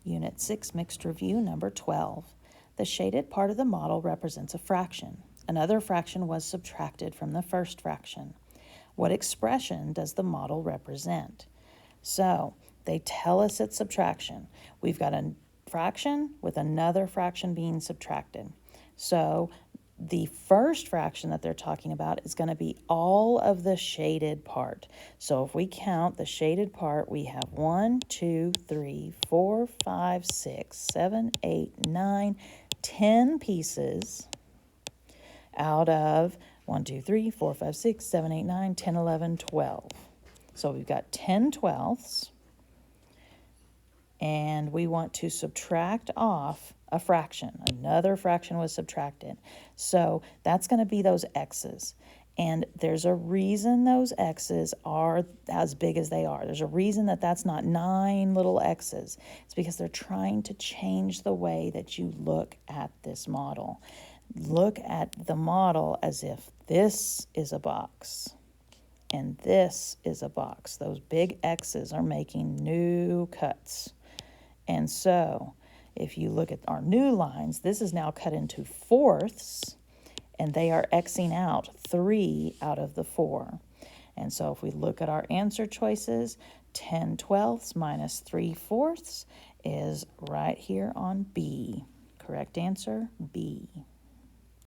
Unit 6 Mixed Review number 12. The shaded part of the model represents a fraction. Another fraction was subtracted from the first fraction. What expression does the model represent? So they tell us it's subtraction. We've got a fraction with another fraction being subtracted. So the first fraction that they're talking about is going to be all of the shaded part. So if we count the shaded part, we have 1, 2, 3, 4, 5, 6, 7, 8, 9, 10 pieces out of 1, 2, 3, 4, 5, 6, 7, 8, 9, 10, 11, 12. So we've got 10 twelfths, and we want to subtract off a fraction. Another fraction was subtracted. So that's going to be those x's. And there's a reason those x's are as big as they are. There's a reason that that's not 9 little x's. It's because they're trying to change the way that you look at this model. Look at the model as if this is a box and this is a box. Those big x's are making new cuts. And so if you look at our new lines, this is now cut into fourths, and they are xing out 3 out of the 4. And so if we look at our answer choices, 10 twelfths minus 3 fourths is right here on B. Correct answer, B.